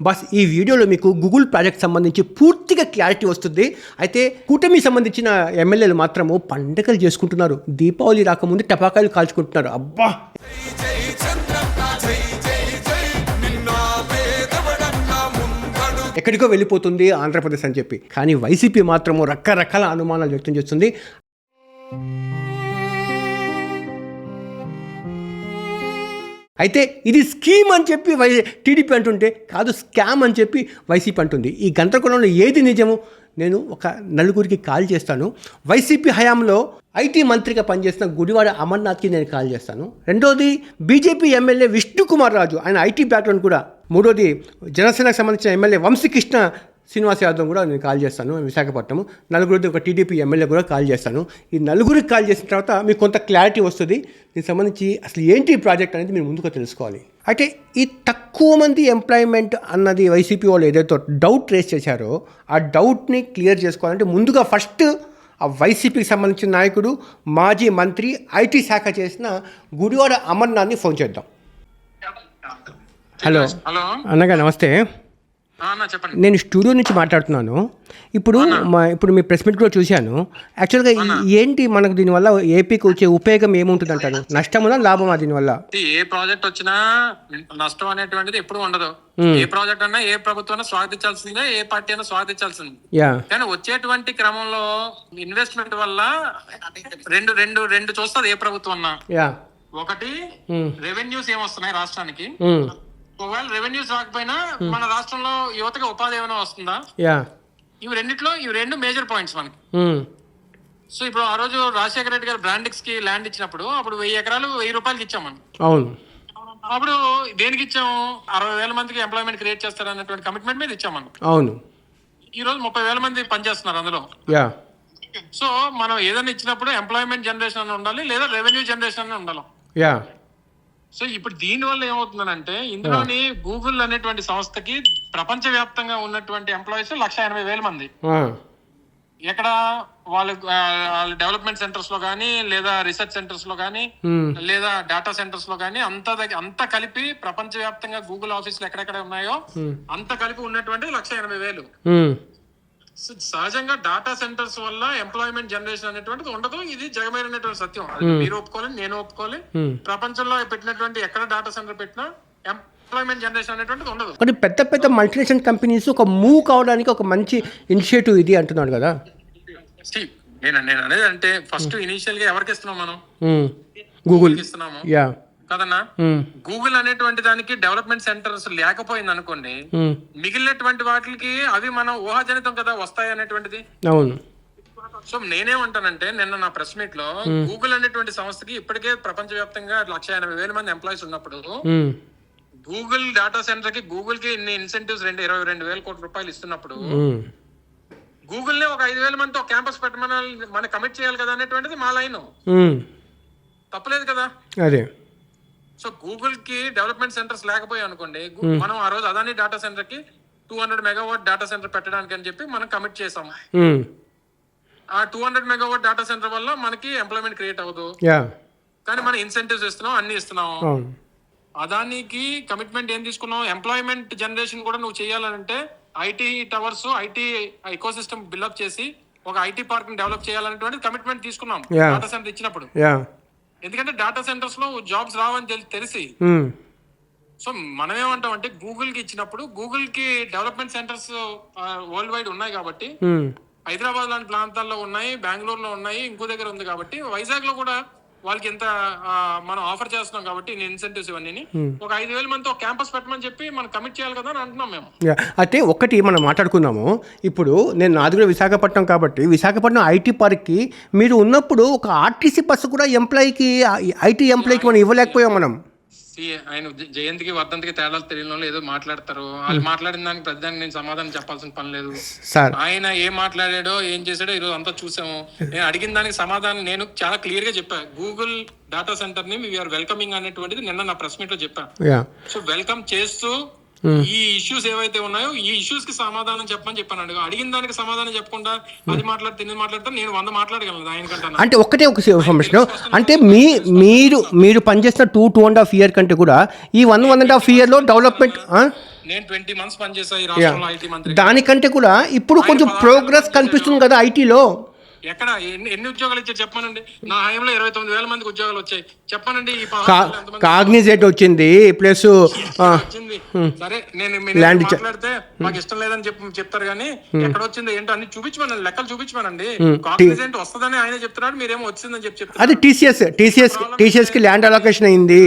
Bus ఈ వీడియోలో మీకు గూగుల్ ప్రాజెక్ట్ సంబంధించి పూర్తిగా క్లారిటీ వస్తుంది. అయితే కూటమి సంబంధించిన ఎమ్మెల్యేలు మాత్రము పండగలు చేసుకుంటున్నారు. దీపావళి రాకముందు టపాకాయలు కాల్చుకుంటున్నారు. అబ్బా, ఎక్కడికో వెళ్ళిపోతుంది ఆంధ్రప్రదేశ్ అని చెప్పి. కానీ వైసీపీ మాత్రము రకరకాల అనుమానాలు వ్యక్తం చేస్తుంది. అయితే ఇది స్కీమ్ అని చెప్పి టీడీపీ అంటుంటే, కాదు స్కామ్ అని చెప్పి వైసీపీ అంటుంది. ఈ గందరగోళంలో ఏది నిజము? నేను ఒక నలుగురికి కాల్ చేస్తాను. వైసీపీ హయాంలో ఐటీ మంత్రిగా పనిచేసిన గుడివాడ అమర్నాథ్కి నేను కాల్ చేస్తాను. రెండోది బీజేపీ ఎమ్మెల్యే విష్ణుకుమార్ రాజు, ఆయన ఐటీ బ్యాక్గ్రౌండ్ కూడా. మూడోది జనసేనకు సంబంధించిన ఎమ్మెల్యే వంశీకృష్ణ శ్రీనివాస్ యాదవ్ కూడా నేను కాల్ చేస్తాను, విశాఖపట్నం. నలుగురిది ఒక టీడీపీ ఎమ్మెల్యే కూడా కాల్ చేస్తాను. ఈ నలుగురికి కాల్ చేసిన తర్వాత మీకు కొంత క్లారిటీ వస్తుంది. దీనికి సంబంధించి అసలు ఏంటి ఈ ప్రాజెక్ట్ అనేది మీరు ముందుగా తెలుసుకోవాలి. అయితే ఈ తక్కువ మంది ఎంప్లాయ్మెంట్ అన్నది వైసీపీ వాళ్ళు ఏదైతే డౌట్ రేస్ చేశారో ఆ డౌట్ని క్లియర్ చేసుకోవాలంటే ముందుగా ఫస్ట్ ఆ వైసీపీకి సంబంధించిన నాయకుడు, మాజీ మంత్రి, ఐటీ శాఖ చేసిన గుడివాడ అమర్నాథ్ని ఫోన్ చేద్దాం. హలో అన్నగా నమస్తే. నేను స్టూడియో నుంచి మాట్లాడుతున్నాను. ఇప్పుడు మీ ప్రెస్ మీట్ కూడా చూశాను. యాక్చువల్గా ఏంటి మనకు దీనివల్ల ఏపీకి వచ్చే ఉపయోగం ఏముంటుంది అంటారు? నష్టమా లాభమా దీనివల్ల? ఏ ప్రాజెక్ట్ వచ్చినా నష్టం అనేటువంటిది ఎప్పుడు ఉండదు. ఏ ప్రాజెక్ట్ అన్నా ఏ ప్రభుత్వం స్వాగతించాల్సిందే, ఏ పార్టీ అయినా స్వాగతించాల్సింది. కానీ వచ్చేటువంటి క్రమంలో ఇన్వెస్ట్మెంట్ వల్ల రెండు చూస్తుంది ఏ ప్రభుత్వం అన్నా. ఒకటి రెవెన్యూస్ ఏమొస్తున్నాయి రాష్ట్రానికి. ఒకవేళ రెవెన్యూస్ రాకపోయినా మన రాష్ట్రంలో యువతకి ఉపాధి ఏమైనా వస్తుందా? ఇవి రెండు మేజర్ పాయింట్స్ మనకి. సో ఇప్పుడు ఆ రోజు రాజశేఖర రెడ్డి గారు బ్రాండిక్స్ కి ల్యాండ్ ఇచ్చినప్పుడు అప్పుడు 1000 ఎకరాలు 1000 రూపాయలకి ఇచ్చాం మనం. అవును. అప్పుడు దేనికి ఇచ్చాము? 60,000 మందికి ఎంప్లాయ్మెంట్ క్రియేట్ చేస్తారు అన్నటువంటి కమిట్మెంట్ మీద ఇచ్చాం మనం. అవును. ఈ రోజు 30,000 మంది పనిచేస్తున్నారు అందులో. సో మనం ఏదైనా ఇచ్చినప్పుడు ఎంప్లాయ్మెంట్ జనరేషన్ అని ఉండాలి, లేదా రెవెన్యూ జనరేషన్ అని ఉండాలి. సో ఇప్పుడు దీని వల్ల ఏమవుతుందంటే ఇందులోని గూగుల్ అనేటువంటి సంస్థకి ప్రపంచ వ్యాప్తంగా ఉన్నటువంటి ఎంప్లాయీస్ 180,000 మంది. ఎక్కడ వాళ్ళ డెవలప్మెంట్ సెంటర్స్ లో గానీ, లేదా రీసెర్చ్ సెంటర్స్ లో గానీ, లేదా డేటా సెంటర్స్ లో గానీ అంతా కలిపి ప్రపంచ వ్యాప్తంగా గూగుల్ ఆఫీసులు ఎక్కడెక్కడ ఉన్నాయో అంత కలిపి ఉన్నటువంటి 180,000. సహజంగా డాటా సెంటర్స్ వల్ల ఎంప్లాయ్మెంట్ జనరేషన్ అనేటువంటిది ఉండదు. ఇది జగమైనటువంటి సత్యం. మీరు ఒప్పుకోవాలి, నేను ఒప్పుకోవాలి. ప్రపంచంలో పెట్టినటువంటి ఎక్కడ డాటా సెంటర్ పెట్టినా ఎంప్లాయ్మెంట్ జనరేషన్ అనేటువంటిది ఉండదు. కానీ పెద్ద పెద్ద మల్టీనేషనల్ కంపెనీస్ ఒక మూవ్ కావడానికి ఒక మంచి ఇనిషియేటివ్ ఇది అంటున్నాడు కదా. నేను అనేది అంటే ఫస్ట్ ఇనిషియల్ గా ఎవరికి ఇస్తున్నాం మనం? గూగుల్ ఇస్తున్నాము కదన్నా. గూగుల్ అనేటువంటి దానికి డెవలప్మెంట్ సెంటర్స్ లేకపోయింది అనుకోండి, మిగిలినటువంటి వాటికి అవి మనం ఊహాజనితం కదా వస్తాయి అనేటువంటిది. అవును. సో నేనేమంటానంటే నిన్న నా ప్రెస్ మీట్ లో గూగుల్ అనేటువంటి సంస్థకి ఇప్పటికే ప్రపంచ వ్యాప్తంగా 180,000 మంది ఎంప్లాయీస్ ఉన్నప్పుడు గూగుల్ డేటా సెంటర్ కి గూగుల్ కి ఇన్ని ఇన్సెంటివ్స్ 22,000 కోట్ల రూపాయలు ఇస్తున్నప్పుడు గూగుల్ నే ఒక 5,000 మందితో క్యాంపస్ పెట్టమని మనం కమిట్ చేయాలి కదా అనేటువంటిది మా లైన్. తప్పలేదు కదా. అదే. సో గూగుల్ కి డెవలప్మెంట్ సెంటర్స్ లేకపోయాయి అనుకోండి, మనం ఆ రోజు అదాని డేటా సెంటర్ కి 200 మెగావాట్ డేటా సెంటర్ పెట్టడానికి అని చెప్పి మనం కమిట్ చేసాం. ఆ 200 మెగావాట్ డేటా సెంటర్ వల్ల మనకి ఎంప్లాయ్మెంట్ క్రియేట్ అవ్వదు, కానీ మనం ఇన్సెంటివ్స్ ఇస్తున్నాం, అన్ని ఇస్తున్నాం. అదానికి కమిట్మెంట్ ఏం తీసుకున్నాం? ఎంప్లాయ్మెంట్ జనరేషన్ కూడా నువ్వు చేయాలంటే IT towers, IT ecosystem build up చేసి ఒక ఐటీ పార్క్ ని డెవలప్ చేయాలనేటువంటి కమిట్మెంట్ తీసుకున్నాం డేటా సెంటర్ ఇచ్చినప్పుడు. ఎందుకంటే డేటా సెంటర్స్ లో జాబ్స్ రావని తెలిసి. సో మనం ఏమంటాం అంటే గూగుల్ కి ఇచ్చినప్పుడు గూగుల్ కి డెవలప్మెంట్ సెంటర్స్ వరల్డ్ వైడ్ ఉన్నాయి కాబట్టి, హైదరాబాద్ లాంటి ప్రాంతాల్లో ఉన్నాయి, బెంగళూరులో ఉన్నాయి, ఇంకో దగ్గర ఉంది కాబట్టి, వైజాగ్ లో కూడా వాళ్ళకి ఎంత మనం ఆఫర్ చేస్తున్నాం కాబట్టి ఇన్సెంటివ్స్ ఇవన్నీ ఒక 5,000 మందితో క్యాంపస్ పెట్టమని చెప్పి మనం కమిట్ చేయాలి కదా అని అంటున్నాం మేము. అయితే ఒకటి మనం మాట్లాడుకున్నాము. ఇప్పుడు నాది కూడా విశాఖపట్నం కాబట్టి విశాఖపట్నం ఐటీ పార్క్కి మీరు ఉన్నప్పుడు ఒక ఆర్టీసీ బస్సు కూడా ఎంప్లాయీకి, ఐటీ ఎంప్లాయీకి మనం ఇవ్వలేకపోయాం మనం. ఆయన జయంతికి వర్ధంతికి తేడాలు తెలియని వాళ్ళు ఏదో మాట్లాడతారు. వాళ్ళు మాట్లాడిన దానికి ప్రతిదానికి నేను సమాధానం చెప్పాల్సిన పని లేదు. ఆయన ఏం మాట్లాడాడో ఏం చేశాడో ఈరోజు అంతా చూసాము. నేను అడిగిన దానికి సమాధానం నేను చాలా క్లియర్ గా చెప్పా. గూగుల్ డేటా సెంటర్ ని వీఆర్ వెల్కమింగ్ అనేటువంటిది నిన్న నా ప్రెస్ మీట్ లో చెప్పా. సో వెల్కమ్ చేస్తూ ఈ ఇష్యూస్ ఏవైతే ఉన్నాయో ఈ ఇష్యూస్ కి సమాధానం చెప్పమని చెప్పాను. అడిగిన దానికి సమాధానం చెప్పకుండా అది మాట్లాడితే నేను మాట్లాడితే నేను 100 మాట్లాడగలను ఆయన కంటే. అంటే ఒకటే ఒక ఇన్ఫర్మేషన్ అంటే మీరు పనిచేసిన 2.5 years కంటే కూడా ఈ 1.5 years లో డెవలప్మెంట్ నేను 20 months పనిచేసా ఈ రాష్ట్రంలో ఐటీ మంత్రి. దానికంటే కూడా ఇప్పుడు కొంచెం ప్రోగ్రెస్ కనిపిస్తుంది కదా ఐటీలో. ఎక్కడ ఎన్ని ఉద్యోగాలు ఇచ్చారు చెప్పనండి. నా హయాంలో 29,000 మందికి ఉద్యోగాలు వచ్చాయి. చెప్పనండి ఈ కాగ్నిజెంట్ వచ్చింది ప్లస్ వచ్చింది. సరే నేను మాట్లాడితే మాకు ఇష్టం లేదని చెప్తారు కానీ ఎక్కడ వచ్చింది ఏంటో అన్ని చూపించమనండి, లెక్కలు చూపించమనండి. కాగ్నిజెంట్ వస్తుందని ఆయన చెప్తున్నాడు, మీరేమో వచ్చిందని చెప్తారు. అది టీసీఎస్ కి ల్యాండ్ అలొకేషన్ అయింది.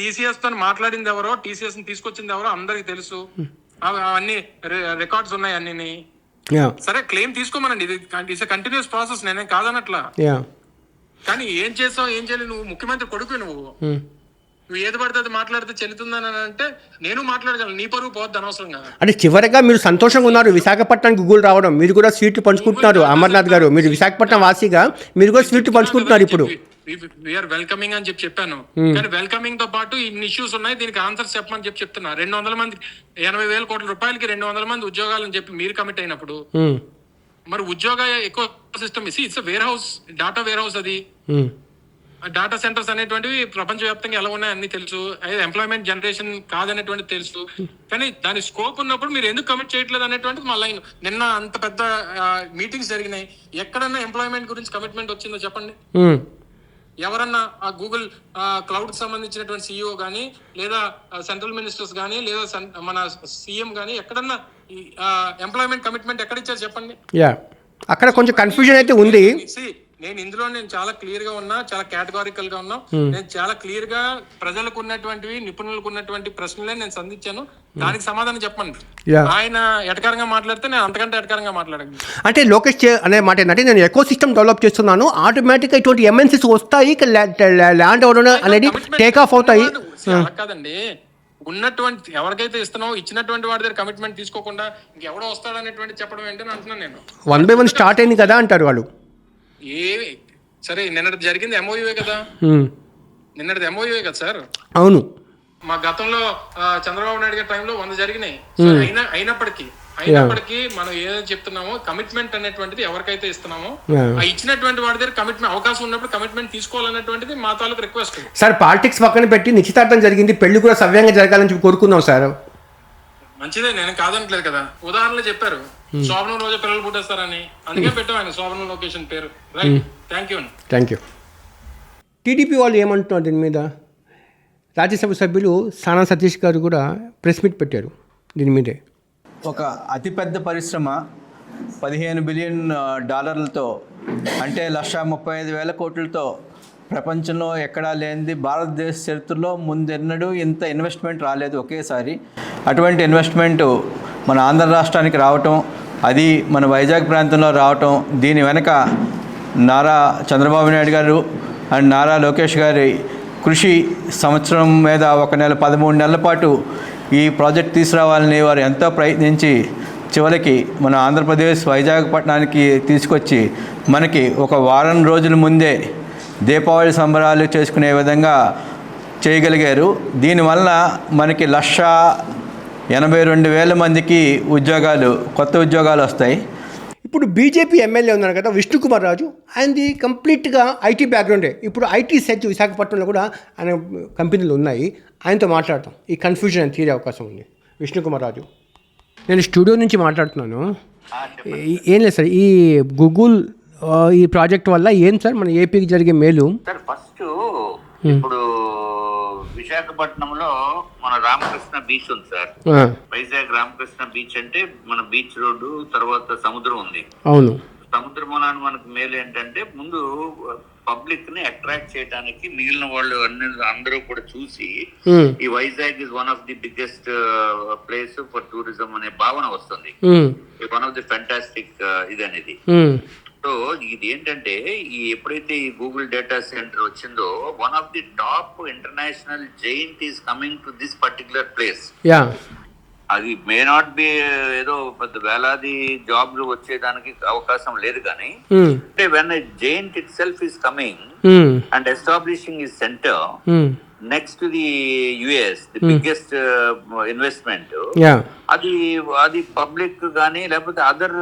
టీసీఎస్ తో మాట్లాడింది ఎవరో, టీసీఎస్ ని తీసుకొచ్చింది ఎవరో అందరికి తెలుసు. అవన్నీ రికార్డ్స్ ఉన్నాయి అన్ని. సరే క్లెయిమ్ తీసుకోమనండి, ఇది ఇట్స్ కంటిన్యూస్ ప్రాసెస్, నేనేం కాదనట్లా. కానీ ఏం చేసావు ఏం చేయలేదు, నువ్వు ముఖ్యమంత్రి కొడుకు, నువ్వు ఏది పడితే అది మాట్లాడితే చెల్లుతుందని అంటే నేను మాట్లాడగలను, నీ పరువు పోద్ది అనవసరంగా. అంటే చివరిగా మీరు సంతోషంగా ఉన్నారు విశాఖపట్నం గూగుల్ రావడం, మీరు కూడా స్వీట్లు పంచుకుంటున్నారు. అమర్నాథ్ గారు, మీరు విశాఖపట్నం వాసిగా మీరు కూడా స్వీట్లు పంచుకుంటున్నారు ఇప్పుడు. వీఆర్ వెల్కమింగ్ అని చెప్పాను, కానీ వెల్కమింగ్ తో పాటు ఇన్ని ఇష్యూస్ ఉన్నాయి, దీనికి ఆన్సర్స్ చెప్పమని చెప్తున్నా. 200 మంది 80,000 కోట్ల రూపాయలకి 200 మంది ఉద్యోగాలని చెప్పి మీరు కమిట్ అయినప్పుడు మరి ఉద్యోగ ecosystem it's warehouse, data warehouse. అది డాటా సెంటర్స్ అనేటువంటివి ప్రపంచవ్యాప్తంగా ఎలా ఉన్నాయి అన్ని తెలుసు. ఎంప్లాయ్మెంట్ జనరేషన్ కాదనేటువంటి తెలుసు, కానీ దాని స్కోప్ ఉన్నప్పుడు మీరు ఎందుకు కమిట్ చేయట్లేదు అనేటువంటిది మా లైన్. నిన్న అంత పెద్ద మీటింగ్స్ జరిగినాయి, ఎక్కడన్నా ఎంప్లాయ్మెంట్ గురించి కమిట్మెంట్ వచ్చిందో చెప్పండి. ఎవరన్నా ఆ గూగుల్ క్లౌడ్ సంబంధించినటువంటి సిఇఓ కానీ, లేదా సెంట్రల్ మినిస్టర్స్ కానీ, లేదా మన సీఎం కానీ ఎక్కడన్నా ఎంప్లాయ్మెంట్ కమిట్మెంట్ ఎక్కడ ఇచ్చారు చెప్పండి. అక్కడ కొంచెం కన్ఫ్యూజన్ అయితే ఉంది. నేను చాలా క్లియర్ గా ఉన్నా, చాలా కేటగారికల్ గా ఉన్నా. నేను చాలా క్లియర్ గా ప్రజలకు ఉన్నటువంటివి, నిపుణులకు ఉన్నటువంటి ప్రశ్నలే నేను సంధించాను, దానికి సమాధానం చెప్పండి. ఆయన ఎటకారంగా మాట్లాడితే నేను అంతకంటే ఎటకారంగా మాట్లాడాను. అంటే లోకేష్ అనే మాట ఏంటంటే, నేను ఎకో సిస్టమ్ డెవలప్ చేస్తున్నాను, ఆటోమేటిక్ గా ఇటువంటి ఎంఎన్సీస్ వస్తాయి, ల్యాండ్ అవడం అనేది టేక్ ఆఫ్ అవుతాయి. కాదండి, ఉన్నటువంటి ఎవరికైతే ఇస్తున్నావు ఇచ్చినటువంటి వాడి దగ్గర కమిట్మెంట్ తీసుకోకుండా ఇంకెవడో వస్తాడు అనేటువంటి చెప్పడం ఏంటని అంటున్నాను నేను. 1 by 1 స్టార్ట్ అయింది కదా అంటారు వాళ్ళు. ఏమి సరే, నిన్నటి జరిగింది ఎంఓయూఏ కదా, నిన్నటిది ఎంఓయూఏ కదా సార్. అవును, మా గతంలో చంద్రబాబు నాయుడు గారి టైంలో 100 జరిగినాయి. అయినప్పటికీ మనం ఏదైతే చెప్తున్నామో కమిట్మెంట్ అనేటువంటిది ఎవరికైతే ఇస్తున్నామో ఆ ఇచ్చినటువంటి వాడి దగ్గర కమిట్మెంట్ అవకాశం ఉన్నప్పుడు కమిట్మెంట్ తీసుకోవాలనేటువంటిది మా తాలూకు రిక్వెస్ట్. సార్ పాలిటిక్స్ పక్కన పెట్టి నిశ్చితార్థం జరిగింది, పెళ్లి కూడా సవ్యంగా జరగాలని చెప్పి కోరుకుందాం సార్. మంచిదే, నేను కాదనట్లేదు కదా. ఉదాహరణలు చెప్పారు, శోభనం రోజు పిల్లలు పుట్టేస్తారని, అందుకే పెట్టాం ఆయన శోభనం లొకేషన్ పేరు. Right, thank you. టీడీపీ వాళ్ళు ఏమంటున్నారు దీని మీద? రాజ్యసభ సభ్యులు సానా సతీష్ గారు కూడా ప్రెస్ మీట్ పెట్టారు దీని మీదే. ఒక అతిపెద్ద పరిశ్రమ $15 బిలియన్ అంటే 135,000 కోట్లతో ప్రపంచంలో ఎక్కడా లేనిది, భారతదేశ చరిత్రలో ముందెన్నడూ ఇంత ఇన్వెస్ట్మెంట్ రాలేదు ఒకేసారి. అటువంటి ఇన్వెస్ట్మెంట్ మన ఆంధ్ర రాష్ట్రానికి రావటం, అది మన వైజాగ్ ప్రాంతంలో రావటం, దీని వెనక నారా చంద్రబాబు నాయుడు గారు అండ్ నారా లోకేష్ గారి కృషి, సంవత్సరం మీద 13 నెలల పాటు ఈ ప్రాజెక్ట్ తీసుకురావాలని వారు ఎంతో ప్రయత్నించి చివరికి మన ఆంధ్రప్రదేశ్ వైజాగ్ పట్టణానికి తీసుకొచ్చి మనకి ఒక వారం రోజుల ముందే దీపావళి సంబరాలు చేసుకునే విధంగా చేయగలిగారు. దీనివల్ల మనకి 182,000 మందికి కొత్త ఉద్యోగాలు వస్తాయి. ఇప్పుడు బీజేపీ ఎమ్మెల్యే ఉన్నారు కదా విష్ణుకుమార్ రాజు, ఆయనది కంప్లీట్గా ఐటీ బ్యాక్గ్రౌండే. ఇప్పుడు ఐటీ సెట్ విశాఖపట్నంలో కూడా ఆయన కంపెనీలు ఉన్నాయి. ఆయనతో మాట్లాడతాం, ఈ కన్ఫ్యూజన్ తీరే అవకాశం ఉంది. విష్ణుకుమార్ రాజు, నేను స్టూడియో నుంచి మాట్లాడుతున్నాను. ఏం లేదు సార్, ఈ గూగుల్ ఈ ప్రాజెక్ట్ వల్ల ఏం సార్ మన ఏపీకి జరిగే మేలు? సార్ ఫస్ట్ ఇప్పుడు విశాఖపట్నంలో మన రామకృష్ణ బీచ్ ఉంది సార్. వైజాగ్ రామకృష్ణ బీచ్ అంటే మన బీచ్ రోడ్డు తర్వాత సముద్రం ఉంది. అవును, సముద్రం వలన మనకు మేలు ఏంటంటే ముందు పబ్లిక్ ని అట్రాక్ట్ చేయడానికి మిగిలిన వాళ్ళు అందరూ కూడా చూసి ఈ Vizag is one of the biggest place for tourism అనే భావన వస్తుంది. వన్ ఆఫ్ ది ఫ్యాంటాస్టిక్ ఇది అనేది. సో ఇది ఏంటంటే ఎప్పుడైతే ఈ గూగుల్ డేటా సెంటర్ వచ్చిందో, one of the top international giant is coming to this particular place. అది మే నాట్ బి ఏదో పెద్ద వేలాది జాబ్లు వచ్చేదానికి అవకాశం లేదు కానీ, అంటే when giant it self is coming and establishing is centre next to the US, the biggest investment, అది పబ్లిక్ కానీ లేకపోతే other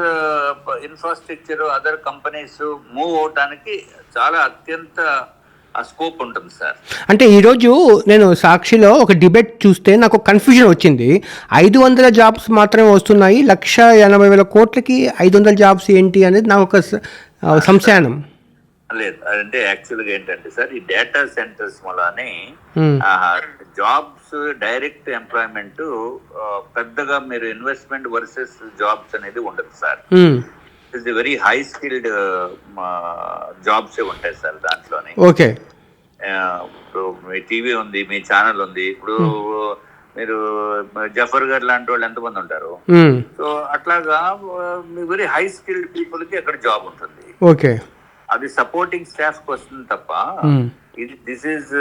infrastructure other companies move అవటానికి చాలా అత్యంత ఆ స్కోప్ ఉంటుంది సార్. అంటే ఈరోజు నేను సాక్షిలో ఒక డిబేట్ చూస్తే నాకు కన్ఫ్యూజన్ వచ్చింది. 500 జాబ్స్ మాత్రమే వస్తున్నాయి, 1,80,000 కోట్లకి 500 జాబ్స్ ఏంటి అనేది నాకు ఒక సంశయానం. లేదు, అంటే యాక్చువల్గా ఏంటంటే సార్, ఈ డేటా సెంటర్స్ వల్లనే జాబ్స్ డైరెక్ట్ ఎంప్లాయ్మెంట్ పెద్దగా మీరు ఇన్వెస్ట్మెంట్ వర్సెస్ జాబ్స్ అనేది ఉండదు sir. It's very high skilled jobs ఉంటాయి సార్ దాంట్లోనే. ఓకే, ఇప్పుడు మీ టీవీ ఉంది, మీ ఛానల్ ఉంది, ఇప్పుడు మీరు జఫర్ గారు లాంటి వాళ్ళు ఎంతమంది ఉంటారు. సో అట్లాగా వెరీ హై స్కిల్డ్ పీపుల్ కి అక్కడ జాబ్ ఉంటుంది. ఓకే, అది సపోర్టింగ్ స్టాఫ్ కి వస్తుంది తప్ప this is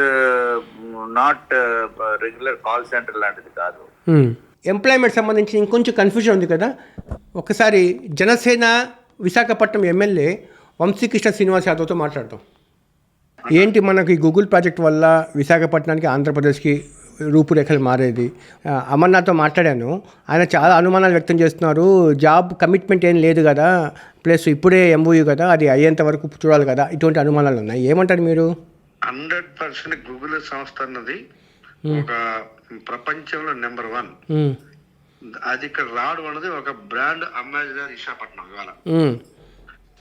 not regular call centre లాంటిది కాదు. ఎంప్లాయ్మెంట్ సంబంధించి ఇంకొంచెం కన్ఫ్యూజన్ ఉంది కదా. ఒకసారి జనసేన విశాఖపట్నం ఎమ్మెల్యే వంశీకృష్ణ శ్రీనివాస్ యాదవ్తో మాట్లాడతాం. ఏంటి మనకి గూగుల్ ప్రాజెక్ట్ వల్ల విశాఖపట్నానికి ఆంధ్రప్రదేశ్కి రూపురేఖలు మారేది. అమర్నాథ్తో మాట్లాడాను, ఆయన చాలా అనుమానాలు వ్యక్తం చేస్తున్నారు. జాబ్ కమిట్మెంట్ ఏం లేదు కదా, ప్లస్ ఇప్పుడే ఎంఓయూ కదా, అది అయ్యేంత వరకు చూడాలి కదా, ఇటువంటి అనుమానాలు ఉన్నాయి. ఏమంటారు మీరు? 100% గూగుల్ సంస్థ అన్నది ఒక ప్రపంచంలో నెంబర్ 1. అది ఇక్కడ రావడం అనేది ఒక బ్రాండ్ అంబాసిడర్ విశాఖపట్నం ఇవాళ.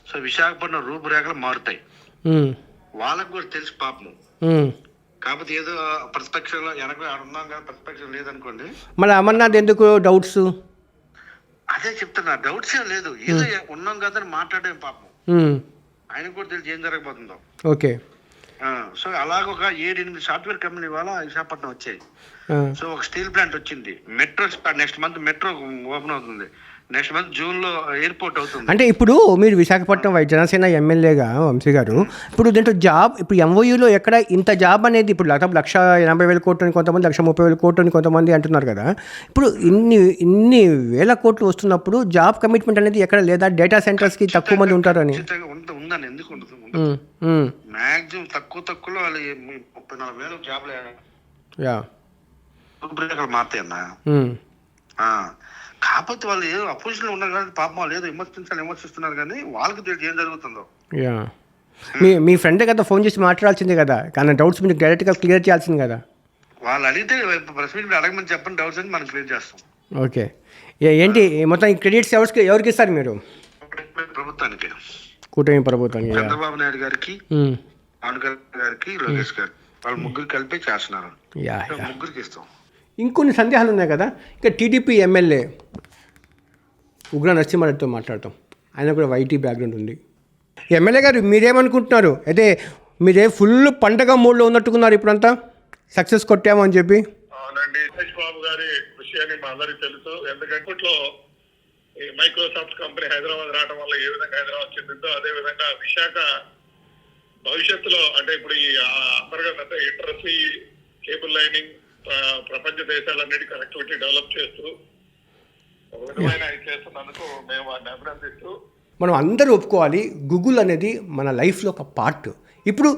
సో విశాఖపట్నం రూపురేఖలు మారుతాయి, వాళ్ళకు కూడా తెలుసు పాపం. కాకపోతే ఏదో ప్రతిపక్షంలో వెనక ఉన్నాం కదా, ప్రతిపక్షం లేదనుకోండి. మళ్ళీ అమర్నాథ్ ఎందుకు డౌట్స్? అదే చెప్తున్నా, డౌట్స్ ఏం లేదు, ఏదో ఉన్నాం కదా అని మాట్లాడే పాపం. ఆయనకు కూడా తెలిసి ఏం జరగబోతుందో. ఓకే, సో అలాగ ఒక 7-8 సాఫ్ట్వేర్ కంపెనీ వాళ్ళ విశాఖపట్నం వచ్చాయి. సో ఒక స్టీల్ ప్లాంట్ వచ్చింది, metro next month metro open అవుతుంది, నెక్స్ట్ మంత్ జూన్లో ఎయిర్పోర్ట్ అవుతుంది. అంటే ఇప్పుడు మీరు విశాఖపట్నం జనసేన ఎమ్మెల్యేగా వంశీ గారు, ఇప్పుడు దీంట్లో జాబ్, ఇప్పుడు ఎంఓయూలో ఎక్కడ ఇంత జాబ్ అనేది, ఇప్పుడు 1,80,000 కోట్లు అని కొంతమంది, 130,000 కోట్లు అని కొంతమంది అంటున్నారు కదా. ఇప్పుడు ఇన్ని వేల కోట్లు వస్తున్నప్పుడు జాబ్ కమిట్మెంట్ అనేది ఎక్కడ లేదా? డేటా సెంటర్స్కి తక్కువ మంది ఉంటారని ఉందని ఎందుకు ఉండదు? మ్యాక్సిమం తక్కువలో వాళ్ళు 34,000 జాబ్లు మారుతాయన్నా. కాకపోతే వాళ్ళు ఏదో అపోజిషన్ ఉన్నారు కానీ పాపం వాళ్ళు ఏదో విమర్శిస్తున్నారు కానీ వాళ్ళకి తెలియదు ఏం జరుగుతుందో. మీ ఫ్రెండే కదా ఫోన్ చేసి మాట్లాడాల్సిందే కదా, కానీ డౌట్స్ మీరు డైరెక్ట్గా క్లియర్ చేయాల్సింది కదా. వాళ్ళు అడిగితే ప్రెస్ మీట్ అడగమని చెప్పండి, డౌట్స్ అని మనం క్లియర్ చేస్తాం. ఓకే, ఏంటి మొత్తం ఈ క్రెడిట్స్ ఎవరికి ఇస్తారు మీరు? ప్రభుత్వానికి, కూటమి ప్రభుత్వానికి, చంద్రబాబు నాయుడు గారికి, పవన్ కళ్యాణ్ గారికి, లోకేష్ గారికి, వాళ్ళు ముగ్గురు కలిపి చేస్తున్నారు. ముగ్గురికి ఇస్తాం. ఇంకొన్ని సందేహాలు ఉన్నాయి కదా. ఇక టీడీపీ ఎమ్మెల్యే ఉగ్ర నరసింహారెడ్డితో మాట్లాడతాం. ఆయన కూడా వైటీ బ్యాక్గ్రౌండ్ ఉంది. ఎమ్మెల్యే గారు మీరేమనుకుంటున్నారు? అయితే మీరే ఫుల్ పండగ మూడ్లో ఉన్నట్టుకున్నారు ఇప్పుడంతా, సక్సెస్ కొట్టామని చెప్పి. అవునండి, మహేష్ బాబు గారి విషయాన్ని మా అందరికీ తెలుసు. ఎందుకంటే ఇప్పట్లో ఈ మైక్రోసాఫ్ట్ కంపెనీ హైదరాబాద్ రావడం వల్ల ఏ విధంగా హైదరాబాద్ చెందిందో అదే విధంగా విశాఖ భవిష్యత్తులో, అంటే ఇప్పుడు ఈ అంతర్గత ఇంటర్సీ కేబుల్ లైనింగ్ ప్రపంచ దేశాలన్నిటి కనెక్టివిటీ డెవలప్ చేస్తూ ఒక విధమైన చేస్తున్నందుకు మేము వారిని అభినందిస్తూ, మనం అందరూ ఒప్పుకోవాలి, గూగుల్ అనేది మన లైఫ్లో ఒక పార్ట్. ఇప్పుడు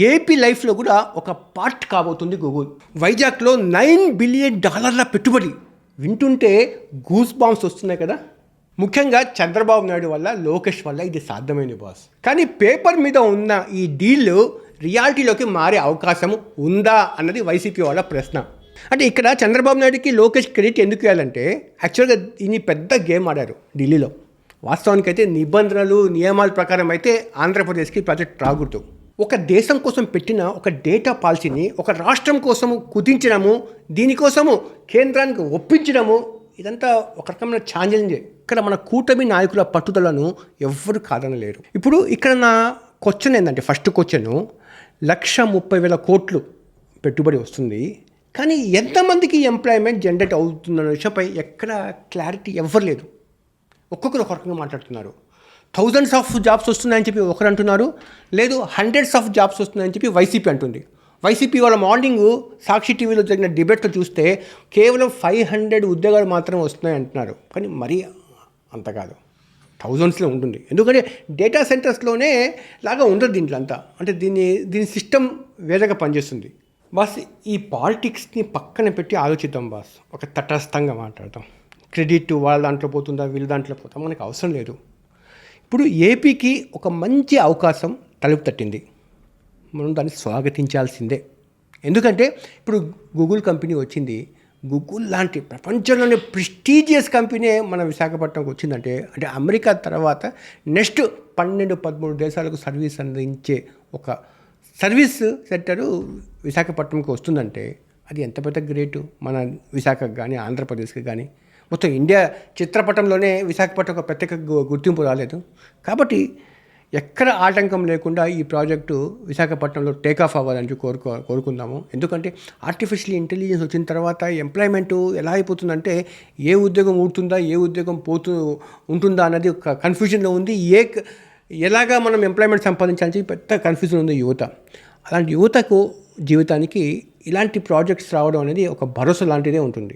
ఏపీ లైఫ్లో కూడా ఒక పార్ట్ కాబోతుంది గూగుల్. వైజాగ్లో $9 బిలియన్ పెట్టుబడి వింటుంటే గూస్ బాంబ్స్ వస్తున్నాయి కదా. ముఖ్యంగా చంద్రబాబు నాయుడు వల్ల, లోకేష్ వల్ల ఇది సాధ్యమైంది బాస్. కానీ పేపర్ మీద ఉన్న ఈ డీల్ రియాలిటీలోకి మారే అవకాశం ఉందా అన్నది వైసీపీ వాళ్ళ ప్రశ్న. అంటే ఇక్కడ చంద్రబాబు నాయుడుకి లోకేష్ క్రెడిట్ ఎందుకు ఇవ్వాలంటే, యాక్చువల్గా ఇన్ని పెద్ద గేమ్ ఆడారు ఢిల్లీలో. వాస్తవానికి అయితే నిబంధనలు నియమాల ప్రకారం అయితే ఆంధ్రప్రదేశ్కి ప్రాజెక్ట్ రాకూడదు. ఒక దేశం కోసం పెట్టిన ఒక డేటా పాలసీని ఒక రాష్ట్రం కోసము కుదించడము, దీనికోసము కేంద్రానికి ఒప్పించడము, ఇదంతా ఒక రకమైన ఛాలెంజే. ఇక్కడ మన కూటమి నాయకుల పట్టుదలను ఎవ్వరు కాదనలేరు. ఇప్పుడు ఇక్కడ నా క్వశ్చన్ ఏంటంటే, ఫస్ట్ క్వశ్చన్, 130,000 కోట్లు పెట్టుబడి వస్తుంది, కానీ ఎంతమందికి ఎంప్లాయ్మెంట్ జనరేట్ అవుతుందన్న విషయంపై ఎక్కడ క్లారిటీ ఎవ్వరు లేదు. ఒక్కొక్కరు ఒక రకంగా మాట్లాడుతున్నారు. థౌజండ్స్ ఆఫ్ జాబ్స్ వస్తున్నాయని చెప్పి ఒకరు అంటున్నారు, లేదు హండ్రెడ్స్ ఆఫ్ జాబ్స్ వస్తున్నాయని చెప్పి వైసీపీ అంటుంది. వైసీపీ వాళ్ళ మార్నింగ్ సాక్షి టీవీలో జరిగిన డిబేట్లో చూస్తే కేవలం 500 ఉద్యోగాలు మాత్రమే వస్తున్నాయి అంటున్నారు. కానీ మరీ అంత కాదు, థౌజండ్స్లో ఉంటుంది. ఎందుకంటే డేటా సెంటర్స్లోనే లాగా ఉండదు దీంట్లో అంతా. అంటే దీని సిస్టమ్ వేరేగా పనిచేస్తుంది. బాస్, ఈ పాలిటిక్స్ని పక్కన పెట్టి ఆలోచిద్దాం బాస్. ఒక తటస్థంగా మాట్లాడతాం. క్రెడిట్ వాళ్ళ దాంట్లో పోతుందా, వీళ్ళ దాంట్లో పోతుందా, మనకు అవసరం లేదు. ఇప్పుడు ఏపీకి ఒక మంచి అవకాశం తలుపు తట్టింది. మనం దాన్ని స్వాగతించాల్సిందే. ఎందుకంటే ఇప్పుడు గూగుల్ కంపెనీ వచ్చింది. గూగుల్ లాంటి ప్రపంచంలోనే ప్రెస్టీజియస్ కంపెనీ మన విశాఖపట్నంకి వచ్చిందంటే అంటే అమెరికా తర్వాత నెక్స్ట్ 12-13 దేశాలకు సర్వీస్ అందించే ఒక సర్వీస్ సెక్టరు విశాఖపట్నంకి వస్తుందంటే అది ఎంత పెద్ద గ్రేటు మన విశాఖకు కానీ ఆంధ్రప్రదేశ్కి కానీ మొత్తం ఇండియా చిత్రపటంలోనే విశాఖపట్నం ఒక ప్రత్యేక గుర్తింపు రాలేదు. కాబట్టి ఎక్కడ ఆటంకం లేకుండా ఈ ప్రాజెక్టు విశాఖపట్నంలో టేకాఫ్ అవ్వాలని కోరుకుందాము. ఎందుకంటే ఆర్టిఫిషియల్ ఇంటెలిజెన్స్ వచ్చిన తర్వాత ఎంప్లాయ్మెంటు ఎలా అయిపోతుందంటే ఏ ఉద్యోగం ఉంటుందా ఏ ఉద్యోగం ఉంటుందా అన్నది ఒక కన్ఫ్యూజన్లో ఉంది. ఎలాగా మనం ఎంప్లాయ్మెంట్ సంపాదించాలని పెద్ద కన్ఫ్యూజన్ ఉంది యువత. అలాంటి యువతకు జీవితానికి ఇలాంటి ప్రాజెక్ట్స్ రావడం అనేది ఒక భరోసా లాంటిదే ఉంటుంది.